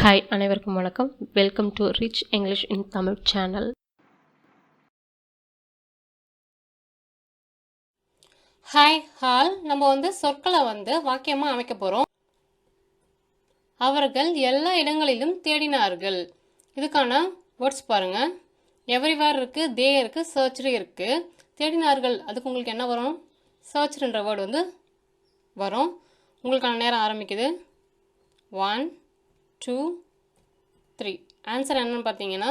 Hi அனைவருக்கும் வணக்கம். Welcome to rich English in Tamil channel. Hi hall நம்ம சொற்களை வாக்கியமாக அமைக்க போகிறோம். அவர்கள் எல்லா இடங்களிலும் தேடினார்கள். இதுக்கான வேர்ட்ஸ் பாருங்க. எவ்ரிவேர் இருக்குது, தே இருக்குது, சர்ச்டு இருக்குது. தேடினார்கள் அதுக்கு உங்களுக்கு என்ன வரும்? சர்ச்டுன்ற வேர்டு வரும். உங்களுக்கான நேரம் ஆரம்பிக்குது. 1 2 3. ஆன்சர் என்னன்னு பார்த்தீங்கன்னா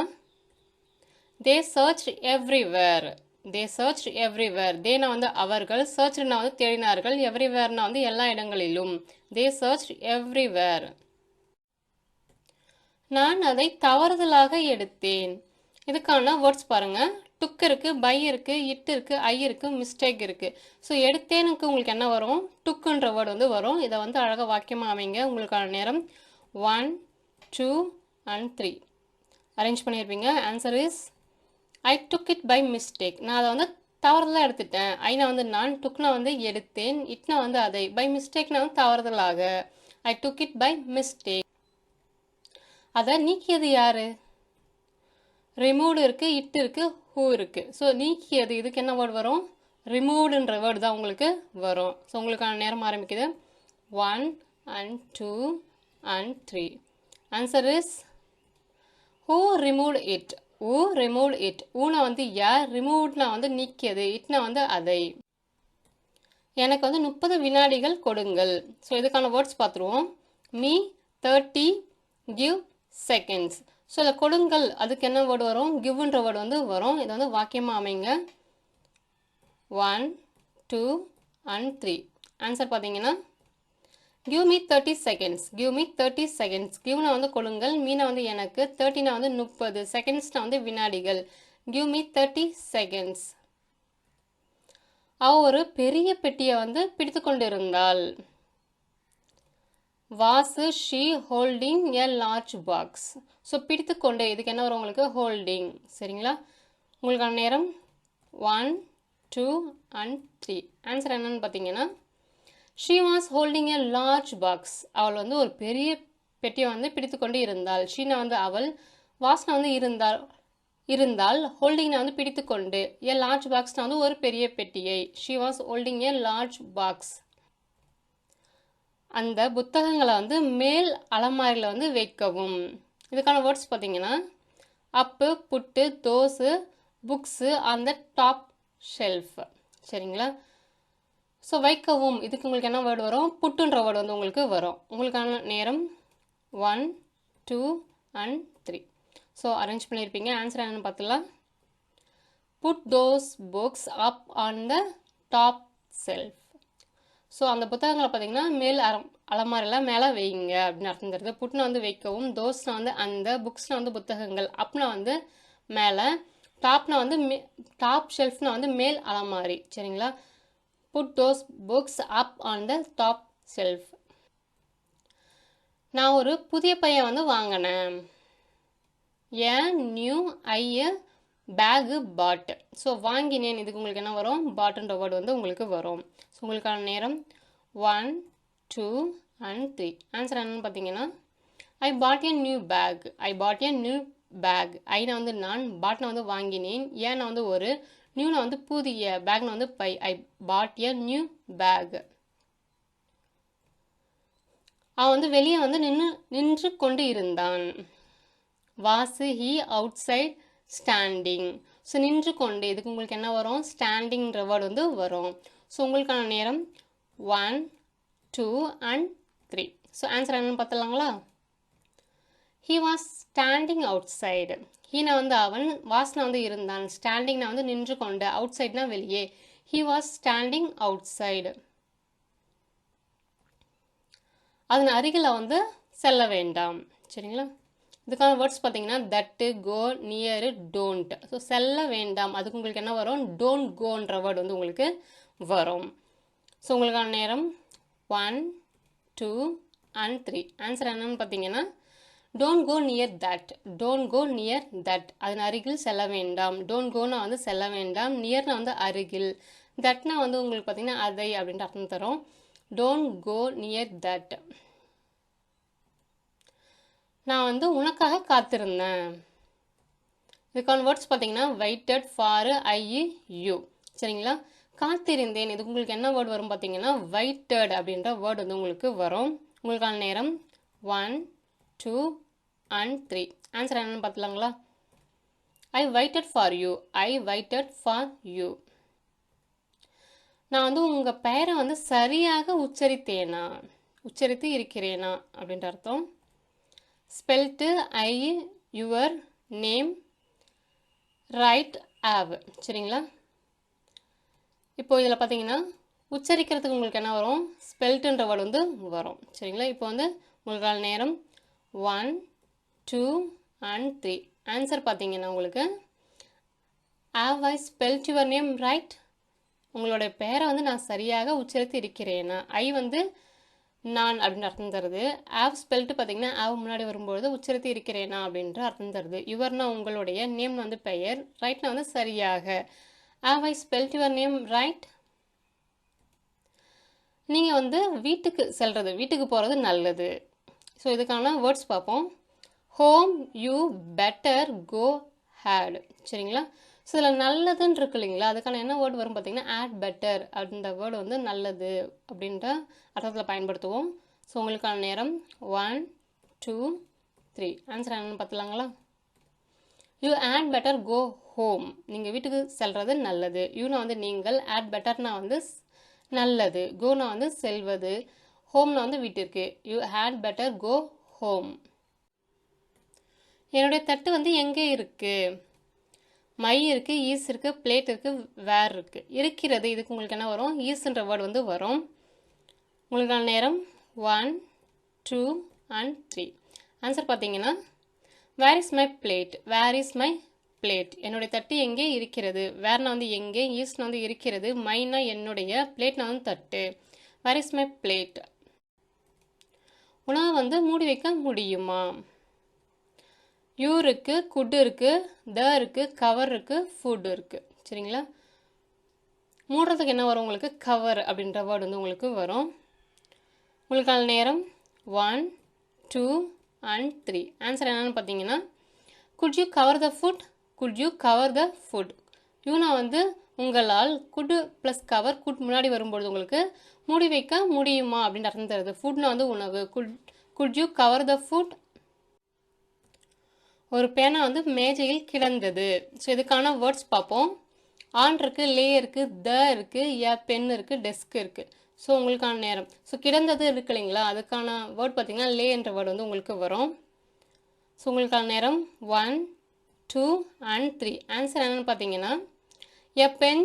they searched everywhere. they searched everywhere. தேனா அவர்கள், சர்ச்னா தேடினார்கள், எவ்ரிவேர்னா எல்லா இடங்களிலும். they searched everywhere. நான் அதை தவறுதலாக எடுத்தேன். இதுக்கான வேர்ட்ஸ் பாருங்க. டுக் இருக்கு, பை இருக்கு, இட் இருக்கு, ஐ இருக்கு, மிஸ்டேக் இருக்கு. ஸோ எடுத்தேனுக்கு உங்களுக்கு என்ன வரும்? டுக்குன்ற வேர்டு வரும். இதை அழகாக வாக்கியமாக அமைங்க. உங்களுக்கான நேரம் 1 2 and 3 அரேஞ்ச் பண்ணியிருப்பீங்க. Answer is I took it by mistake. நான் அதை தவறுதலாக எடுத்துட்டேன். ஐனா நான், டுக்னா எடுத்தேன், இட்னா அதை, பை மிஸ்டேக்னா தவறுதலாக. ஐ டுக் இட் பை மிஸ்டேக். அதை நீக்கியது யாரு? ரிமூவ்டு இருக்கு, இட் இருக்கு, ஹூ இருக்கு. ஸோ நீக்கியது, இதுக்கு என்ன வேர்டு வரும்? ரிமூவ்டுன்ற வேர்டு தான் உங்களுக்கு வரும். ஸோ உங்களுக்கான நேரம் ஆரம்பிக்குது. 1 and 2 and 3. Answer is who removed it. who removed it. ஊனா யார், ரிமூவ்ட்னா நீக்கியது, இட்னா அதை. எனக்கு 30 வினாடிகள் கொடுங்கள். ஸோ இதுக்கான வேர்ட்ஸ் பார்த்துருவோம். Me 30 give seconds. ஸோ இதை கொடுங்கள் அதுக்கு என்ன வேர்டு வரும்? கிவ்ன்ற வேர்டு வரும். இதை வாக்கியமாக அமைங்க. 1 2 and 3. ஆன்சர் பார்த்தீங்கன்னா give me 30 seconds. give me 30 seconds. கிவ்னா கொடுங்கள், மீனா எனக்கு, 30னா 30, செகண்ட்ஸ்னா வினாடிகள். give me 30 seconds. அவ ஒரு பெரிய பெட்டியை பிடித்து கொண்டிருந்தாள். was she holding a large box. So பிடித்து கொண்டு, இதுக்கு என்ன வரும் உங்களுக்கு? ஹோல்டிங். சரிங்களா? உங்களுக்கான நேரம் 1 2 and 3. ஆன்சர் என்னன்னு பார்த்தீங்கன்னா she was holding a large box. அவள் ஒரு பெரிய பெட்டியை பிடித்து கொண்டு இருந்தாள். ஷீனா அவள், வாஸ்னா இருந்தால், ஹோல்டிங்னா பிடித்து கொண்டு, a large boxனா ஒரு பெரிய பெட்டியை. she was holding a large box. அந்த புத்தகங்களை மேல் அலமாரியில் வைக்கவும். இதுக்கான வேர்ட்ஸ் பார்த்தீங்கன்னா அப்பு, புட்டு, தோசு, புக்ஸு அந்த டாப் ஷெல்ஃப். சரிங்களா? ஸோ வைக்கவும், இதுக்கு உங்களுக்கு என்ன வேர்டு வரும்? புட்டுன்ற வேர்டு உங்களுக்கு வரும். உங்களுக்கான நேரம் 1 2 and 3. ஸோ அரேஞ்ச் பண்ணியிருப்பீங்க. ஆன்சர் என்னென்னு பார்த்துலாம். Put those books up on the top shelf. So அந்த புத்தகங்களை பார்த்தீங்கன்னா மேல் அலமாரியில் மேலே வைங்க அப்படின்னு அர்த்தம் தருது. புட்னா வைக்கவும், தோஸ்னா அந்த, புக்ஸ்னா புத்தகங்கள், அப்னா மேலே, டாப்னா டாப் ஷெல்ஃப்னா மேல் அலமாரி. சரிங்களா? put those books up on the top shelf. நான் ஒரு புதிய பையை வாங்கினேன். a new bag bought. So வாங்கினேன், இதுக்கு உங்களுக்கு என்ன வரும்? பாட்ன்ற வேர்டு உங்களுக்கு வரும். ஸோ உங்களுக்கான நேரம் 1 2 and 3. ஆன்சர் என்னன்னு பார்த்தீங்கன்னா ஐ பாட் a new bag. I pot a new bag. Aina நான், பாட்னா வாங்கினேன், ஏன்னா ஒரு, நியூனா புதிய, பேக்னா பை. I bought a new bag. அவன் வெளியே நின்று கொண்டு இருந்தான். Was he outside standing. So நின்று கொண்டு, இதுக்கு உங்களுக்கு என்ன வரும்? ஸ்டாண்டிங்ன்ற வேர்டு வரும். ஸோ உங்களுக்கான நேரம் 1 2 and 3. ஸோ ஆன்சர் என்னன்னு பார்த்துலாங்களா? he was standing outside. Heena அவன், வாஸ்னா இருந்தான், ஸ்டாண்டிங்னா நின்று கொண்டு, அவுட் சைட்னா வெளியே. he was standing outside. அதன் அருகில் செல்ல வேண்டாம். சரிங்களா? இதுக்கான வேர்ட்ஸ் பார்த்தீங்கன்னா தட்டு, கோ, நியரு, டோன்ட். ஸோ செல்ல வேண்டாம் அதுக்கு உங்களுக்கு என்ன வரும்? டோன்ட் கோன்ற வேர்டு உங்களுக்கு வரும். ஸோ உங்களுக்கான நேரம் 1 2 and 3. ஆன்சர் என்னன்னு பார்த்தீங்கன்னா don't go near that. Don't go near that. அதன் அருகில் செல்ல வேண்டாம். டோன்ட் கோனா செல்ல வேண்டாம், நியர்னா அருகில், தட்னா உங்களுக்கு பார்த்தீங்கன்னா அதை அப்படின்ற அர்த்தம் தரும். Don't go near that. நான் வந்து உனக்காக காத்திருந்தேன். இதுக்கான வேர்ட்ஸ் பார்த்தீங்கன்னா வெயிட்டட் ஃபார் ஐ யூ. சரிங்களா? காத்திருந்தேன். இது உங்களுக்கு என்ன வேர்டு வரும் பார்த்தீங்கன்னா வெயிட்டட் அப்படின்ற வேர்டு வந்து உங்களுக்கு வரும். உங்களுக்கான நேரம் 1, 2 and 3. ஆன்சர் என்னன்னு பார்த்துலாங்களா? I waited for you. I waited for you. நான் வந்து உங்கள் பெயரை வந்து சரியாக உச்சரித்து இருக்கிறேனா அப்படின்ற அர்த்தம். ஸ்பெல்ட்டு ஐ யுவர் நேம் ரைட் ஆவ். சரிங்களா? இப்போ இதில் பார்த்தீங்கன்னா உச்சரிக்கிறதுக்கு உங்களுக்கு என்ன வரும்? ஸ்பெல்ட்டுன்ற வேர்டு வந்து வரும். சரிங்களா? இப்போ வந்து உங்களுக்கான நேரம் 1, 2 and 3. ஆன்சர் பார்த்தீங்கன்னா உங்களுக்கு have I spelt your name right? உங்களுடைய பேரை வந்து நான் சரியாக உச்சரித்து இருக்கிறேனா? ஐ வந்து நான் அப்படின்னு அர்த்தம் தருது. ஆவ் ஸ்பெல்ட்டு பார்த்தீங்கன்னா ஆவ் முன்னாடி வரும்பொழுது உச்சரித்து இருக்கிறேனா அப்படின்ற அர்த்தம் தருது. யுவர்னா உங்களுடைய, நேம் வந்து பெயர், ரைட்னா வந்து சரியாக. Have I spelt your name right? நீங்கள் வந்து வீட்டுக்கு போகிறது நல்லது. ஸோ இதுக்கான வேர்ட்ஸ் பார்ப்போம். Home you better go had. சரிங்களா? ஸோ இதில் நல்லதுன்னு இருக்கு இல்லைங்களா? அதுக்கான என்ன வேர்டு வரும் பார்த்தீங்கன்னா ஆட் பெட்டர் அப்படின்ற வேர்டு வந்து நல்லது அப்படின்ற அர்த்தத்தில் பயன்படுத்துவோம். ஸோ உங்களுக்கான நேரம் 1, 2, 3. ஆன்சர் என்னன்னு பார்த்துலாங்களா? You had better go home. நீங்கள் வீட்டுக்கு செல்வது நல்லது. யூனா வந்து நீங்கள், ஆட் பெட்டர்னா வந்து நல்லது, கோனா வந்து செல்வது, ஹோம்னா வந்து வீட்டிற்கு. You had better go home. என்னுடைய தட்டு வந்து எங்கே இருக்கு? மை இருக்குது, ஈஸ் இருக்குது, பிளேட் இருக்குது, வேர் இருக்குது. இருக்கிறது, இதுக்கு உங்களுக்கு என்ன வரும்? ஈஸ்ன்ற வேர்டு வந்து வரும். உங்களுக்கான நேரம் 1, 2 and 3. ஆன்சர் பார்த்தீங்கன்னா where is my plate. Where is my plate. என்னுடைய தட்டு எங்கே இருக்கிறது? வேர்னா வந்து எங்கே, ஈஸ்னா வந்து இருக்கிறது, மைனா என்னுடைய, பிளேட்னா வந்து தட்டு. Where is my plate. உணவை வந்து மூடி வைக்க முடியுமா? யூ இருக்குது, குட் இருக்குது, த இருக்குது, கவர் இருக்குது, ஃபுட் இருக்குது. சரிங்களா? மூடுறதுக்கு என்ன வரும் உங்களுக்கு? கவர் அப்படின்ற வேர்டு வந்து உங்களுக்கு வரும். உங்களுக்கான நேரம் 1, 2 and 3. ஆன்சர் என்னன்னு பார்த்தீங்கன்னா could you cover the food? Could you cover the food. யூனா வந்து உங்களால், குட் ப்ளஸ் கவர், குட் முன்னாடி வரும்பொழுது உங்களுக்கு மூடி வைக்க முடியுமா அப்படின்னு அர்த்தம் தருது. ஃபுட்னா வந்து உணவு. Good you cover the food? ஒரு பேனா வந்து மேஜையில் கிடந்தது. ஸோ இதுக்கான வேர்ட்ஸ் பார்ப்போம். ஆன் இருக்குது, லே இருக்குது, த இருக்குது, பென் இருக்குது, டெஸ்க் இருக்குது. ஸோ உங்களுக்கான நேரம். ஸோ கிடந்தது இருக்கு இல்லைங்களா? அதுக்கான வேர்ட் பார்த்தீங்கன்னா லே என்ற வேர்டு வந்து உங்களுக்கு வரும். ஸோ உங்களுக்கான நேரம் 1, 2 and 3. ஆன்சர் என்னன்னு பார்த்தீங்கன்னா a pen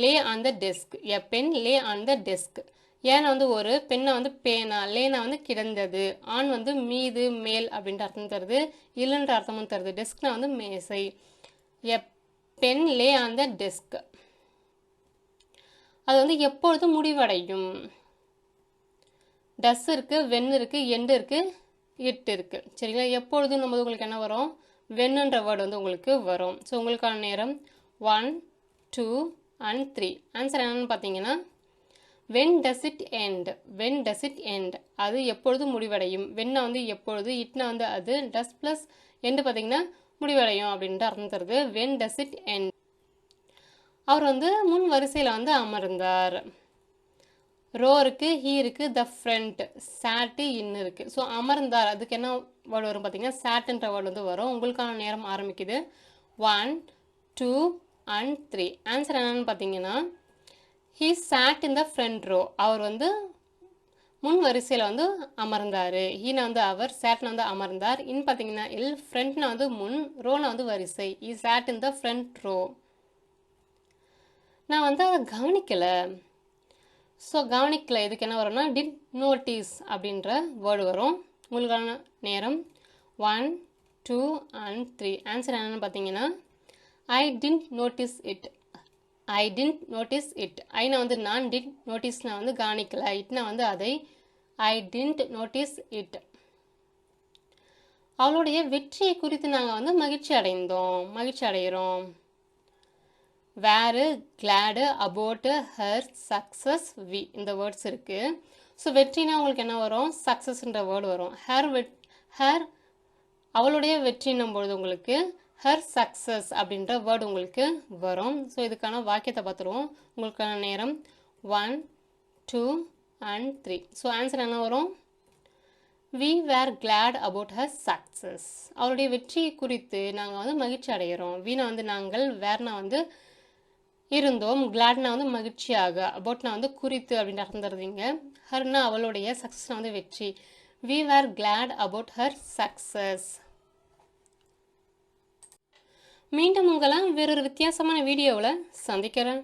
lay on the desk. A pen lay on the desk. ஏன்னா வந்து ஒரு, பெண்ணை வந்து பேனா, லேனா வந்து கிடந்தது, ஆண் வந்து மீது, மேல் அப்படின்ற அர்த்தம் தருது, இல்லைன்ற அர்த்தமும் தருது. டெஸ்க்னா வந்து மேசை. A pen lay on the desk. அது வந்து எப்பொழுது முடிவடையும்? டஸ் இருக்குது, வென் இருக்குது, எண்டு இருக்குது, இட் இருக்குது. சரிங்களா? எப்பொழுதும் நம்ம உங்களுக்கு என்ன வரும்? வென்னுன்ற வேர்டு வந்து உங்களுக்கு வரும். ஸோ உங்களுக்கான நேரம் 1, 2 and 3. ஆன்சர் என்னன்னு பார்த்தீங்கன்னா when does it end? when does it end? அது எப்பொழுது முடிவடையும்? வென்னா வந்து எப்பொழுது, இட்னா வந்து அது, டஸ் ப்ளஸ் எண்டு பார்த்தீங்கன்னா முடிவடையும் அப்படின்ற அர்த்தம் தருது. when does it end? அவர் வந்து முன் வரிசையில் வந்து அமர்ந்தார். ரோ இருக்குது, ஹீ இருக்குது, த ஃப்ரண்ட், சாட்டு, இன்னு இருக்குது. ஸோ அமர்ந்தார், அதுக்கு என்ன வேர்டு வரும் பார்த்தீங்கன்னா சாட்டுன்ற வேர்டு வந்து வரும். உங்களுக்கான நேரம் ஆரம்பிக்குது 1, 2 and 3. ஆன்சர் என்னன்னு பார்த்தீங்கன்னா he sat in the front row. அவர் வந்து முன் வரிசையில் வந்து அமர்ந்தார். ஹீனா வந்து அவர், சேட்னா வந்து அமர்ந்தார், இன் பார்த்தீங்கன்னா இல், ஃப்ரண்ட்னா வந்து முன், ரோனா வந்து வரிசை. he sat in the front row. நான் வந்து அதை கவனிக்கலை. ஸோ கவனிக்கலை இதுக்கு என்ன வரும்னா டிட் நோட்டீஸ் அப்படின்ற வேர்டு வரும். உங்களுக்கான நேரம் 1, 2 and 3. ஆன்சர் என்னென்னு பார்த்தீங்கன்னா I didn't notice it. I didn't notice it. ஐனா வந்து நான், டிட் நோட்டீஸ்னா வந்து கவனிக்கலை, இட்னா வந்து அதை. I didn't notice it. அவளுடைய வெற்றியை குறித்து நாங்கள் வந்து மகிழ்ச்சி அடைகிறோம். We're, glad, about, her, success, we, இந்த வேர்ட்ஸ் இருக்குது. ஸோ வெற்றினா உங்களுக்கு என்ன வரும்? சக்ஸஸ்ன்ற வேர்டு வரும். ஹர் அவளுடைய வெற்றின்னும் பொழுது உங்களுக்கு her success அப்படின்ற வேர்டு உங்களுக்கு வரும். ஸோ இதுக்கான வாக்கியத்தை பார்த்துருவோம். உங்களுக்கான நேரம் 1 2 and 3. ஸோ ஆன்சர் என்ன வரும்? we were glad about her success. அவளுடைய வெற்றி குறித்து நாங்கள் வந்து மகிழ்ச்சி அடைகிறோம். வீணா வந்து நாங்கள், வேர்னா வந்து இருந்தோம், கிளாட்னா வந்து மகிழ்ச்சியாக, அபவுட்னா வந்து குறித்து அப்படின்னு அர்த்தம் தருவீங்க. ஹர்னா அவளுடைய, சக்ஸஸ்னா வந்து வெற்றி. we were glad about her success. மீண்டும் உங்களை வேறொரு வித்தியாசமான வீடியோவில் சந்திக்கிறேன்.